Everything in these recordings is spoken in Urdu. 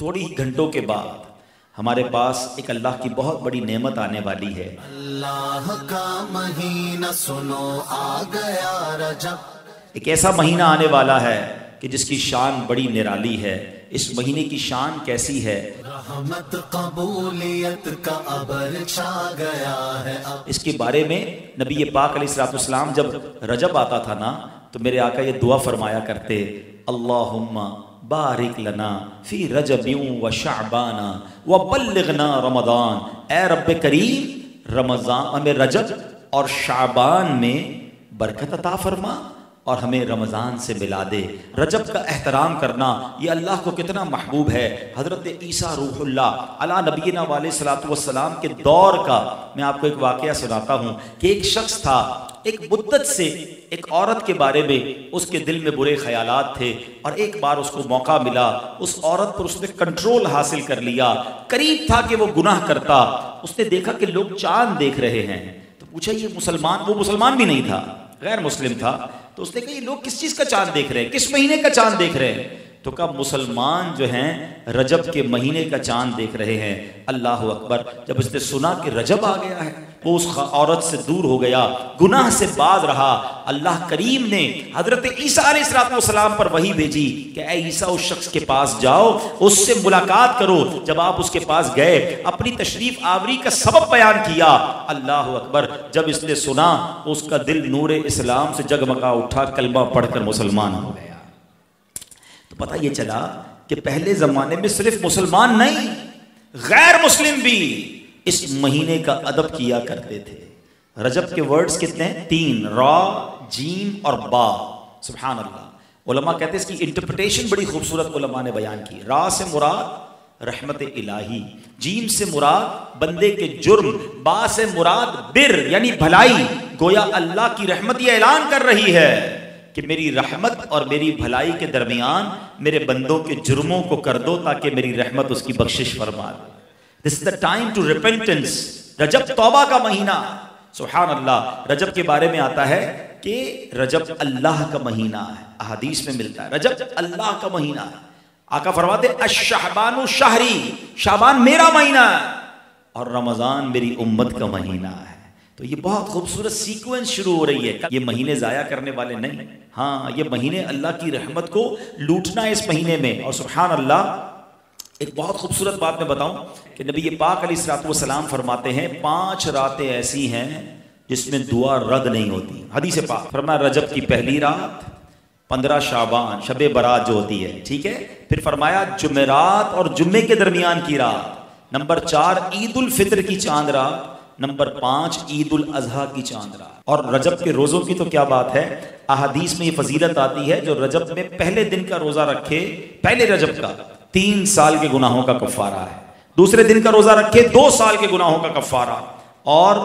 تھوڑی ہی گھنٹوں کے بعد ہمارے پاس ایک اللہ کی بہت بڑی نعمت آنے والی ہے۔ اللہ کا مہینہ سنو آ گیا رجب، ایک ایسا مہینہ آنے والا ہے کہ جس کی شان بڑی نرالی ہے۔ اس مہینے کی شان کیسی ہے؟ رحمت قبولیت کا ابر چھا گیا ہے اب۔ اس کے بارے میں نبی پاک علیہ الصلوۃ والسلام جب رجب آتا تھا نا تو میرے آقا یہ دعا فرمایا کرتے، اللہم بارک لنا فی رجب و شعبان و بلغنا رمضان، اے رب کریم رمضان ہمیں رجب اور شعبان میں برکت عطا فرما اور ہمیں رمضان سے ملا دے۔ رجب کا احترام کرنا یہ اللہ کو کتنا محبوب ہے۔ حضرت عیسیٰ روح اللہ علی نبینا علیہ الصلوۃ والسلام کے دور کا میں آپ کو ایک واقعہ سناتا ہوں کہ ایک شخص تھا، ایک مدت سے ایک عورت کے بارے میں اس کے دل میں برے خیالات تھے، اور ایک بار اس کو موقع ملا، اس عورت پر اس نے کنٹرول حاصل کر لیا۔ قریب تھا کہ وہ گناہ کرتا، اس نے دیکھا کہ لوگ چاند دیکھ رہے ہیں تو پوچھا یہ مسلمان، وہ مسلمان بھی نہیں تھا، غیر مسلم تھا، تو اس نے کہا یہ لوگ کس چیز کا چاند دیکھ رہے ہیں، کس مہینے کا چاند دیکھ رہے ہیں؟ تو کہا مسلمان جو ہیں رجب کے مہینے کا چاند دیکھ رہے ہیں۔ اللہ اکبر! جب اس نے سنا کہ رجب آ گیا ہے وہ اس عورت سے دور ہو گیا، گناہ سے باز رہا۔ اللہ کریم نے حضرت عیسیٰ علیہ السلام پر وحی بھیجی کہ اے عیسیٰ اس شخص کے پاس جاؤ، اس سے ملاقات کرو۔ جب آپ اس کے پاس گئے، اپنی تشریف آوری کا سبب بیان کیا۔ اللہ اکبر! جب اس نے سنا اس کا دل نور اسلام سے جگمگا اٹھا، کلمہ پڑھ کر مسلمان ہو گیا۔ تو پتہ یہ چلا کہ پہلے زمانے میں صرف مسلمان نہیں، غیر مسلم بھی اس مہینے کا ادب کیا کرتے تھے۔ رجب کے ورڈز کتنے ہیں؟ 3، را، جیم اور با۔ سبحان اللہ! علماء کہتے ہیں اس کی انٹرپریٹیشن بڑی خوبصورت علماء نے بیان کی۔ را سے مراد رحمت الہی، جیم سے مراد بندے کے جرم، با سے مراد بر یعنی بھلائی۔ گویا اللہ کی رحمت یہ اعلان کر رہی ہے کہ میری رحمت اور میری بھلائی کے درمیان میرے بندوں کے جرموں کو کر دو تاکہ میری رحمت اس کی بخشش فرما دے۔ This is the time to repentance۔ رجب توبہ کا مہینہ۔ سبحان اللہ! رجب کے بارے میں آتا ہے کہ رجب اللہ کا مہینہ ہے، احادیث میں ملتا ہے رجب اللہ کا مہینہ ہے۔ آقا فرماتے الشعبان شہری، شعبان میرا مہینہ ہے اور رمضان میری امت کا مہینہ ہے۔ تو یہ بہت خوبصورت سیکوینس شروع ہو رہی ہے۔ یہ مہینے ضائع کرنے والے نہیں، ہاں یہ مہینے اللہ کی رحمت کو لوٹنا ہے اس مہینے میں۔ اور سبحان اللہ! ایک بہت خوبصورت بات میں بتاؤں کہ نبی پاک علیہ الصلوۃ والسلام فرماتے ہیں 5 راتیں ایسی ہیں جس میں دعا رد نہیں ہوتی۔ حدیث پاک فرمایا رجب کی پہلی رات، 15 شعبان شب برات جو ہوتی ہے، ٹھیک ہے، پھر فرمایا جمعرات اور جمعے کے درمیان کی رات، نمبر 4 عید الفطر کی چاند رات، نمبر 5 عید الاضحیٰ کی چاند رات۔ اور رجب کے روزوں کی تو کیا بات ہے، احادیث میں یہ فضیلت آتی ہے جو رجب میں پہلے دن کا روزہ رکھے، پہلے رجب کا 3 سال کے گناہوں کا کفارہ ہے، دوسرے دن کا روزہ رکھے 2 سال کے گناہوں کا کفارہ، اور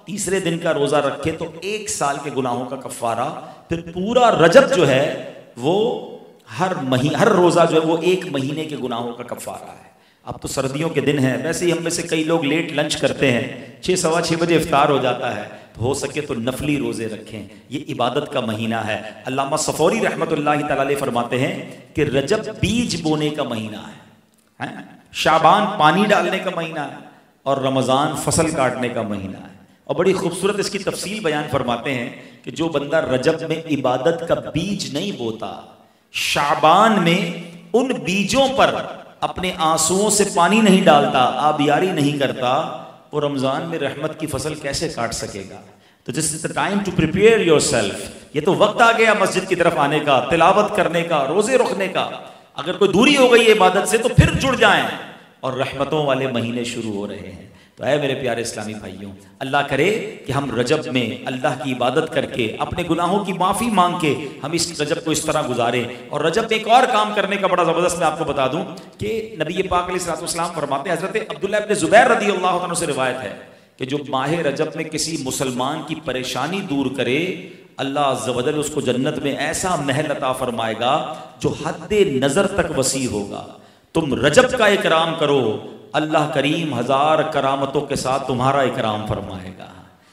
تیسرے دن کا روزہ رکھے تو 1 سال کے گناہوں کا کفارہ۔ پھر پورا رجب جو ہے وہ ہر روزہ جو ہے وہ 1 مہینے کے گناہوں کا کفارہ ہے۔ اب تو سردیوں کے دن ہیں، ویسے ہی ہم میں سے کئی لوگ لیٹ لنچ کرتے ہیں، 6 سوا 6 بجے افطار ہو جاتا ہے، تو ہو سکے تو نفلی روزے رکھیں، یہ عبادت کا مہینہ ہے۔ علامہ صفوری رحمۃ اللہ تعالی علیہ فرماتے ہیں کہ رجب بیج بونے کا مہینہ ہے، شعبان پانی ڈالنے کا مہینہ ہے، اور رمضان فصل کاٹنے کا مہینہ ہے۔ اور بڑی خوبصورت اس کی تفصیل بیان فرماتے ہیں کہ جو بندہ رجب میں عبادت کا بیج نہیں بوتا، شعبان میں ان بیجوں پر اپنے آنسوؤں سے پانی نہیں ڈالتا، آبیاری نہیں کرتا، وہ رمضان میں رحمت کی فصل کیسے کاٹ سکے گا؟ تو this is the time to prepare yourself. یہ تو وقت آ گیا مسجد کی طرف آنے کا، تلاوت کرنے کا، روزے رکھنے کا۔ اگر کوئی دوری ہو گئی ہے عبادت سے تو پھر جڑ جائیں، اور رحمتوں والے مہینے شروع ہو رہے ہیں۔ تو اے میرے پیارے اسلامی بھائیوں، اللہ کرے کہ ہم رجب میں اللہ کی عبادت کر کے، اپنے گناہوں کی معافی مانگ کے ہم اس رجب کو اس طرح گزاریں۔ اور رجب میں ایک اور کام کرنے کا بڑا زبردست میں آپ کو بتا دوں کہ نبی پاک علیہ الصلوۃ والسلام فرماتے ہیں، حضرت عبداللہ ابن زبیر رضی اللہ عنہ سے روایت ہے کہ جو ماہ رجب میں کسی مسلمان کی پریشانی دور کرے، اللہ عز و جل اس کو جنت میں ایسا محل عطا فرمائے گا جو حد نظر تک وسیع ہوگا۔ تم رجب کا اکرام کرو، اللہ کریم 1000 کرامتوں کے ساتھ تمہارا اکرام فرمائے گا۔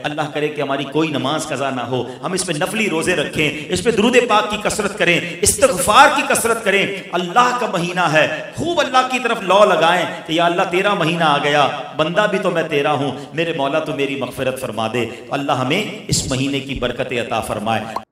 اللہ کرے کہ ہماری کوئی نماز قضا نہ ہو، ہم اس پہ نفلی روزے رکھیں، اس پہ درود پاک کی کثرت کریں، استغفار کی کثرت کریں۔ اللہ کا مہینہ ہے، خوب اللہ کی طرف لو لگائیں کہ یا اللہ تیرا مہینہ آ گیا، بندہ بھی تو میں تیرا ہوں، میرے مولا تو میری مغفرت فرما دے۔ تو اللہ ہمیں اس مہینے کی برکتیں عطا فرمائے۔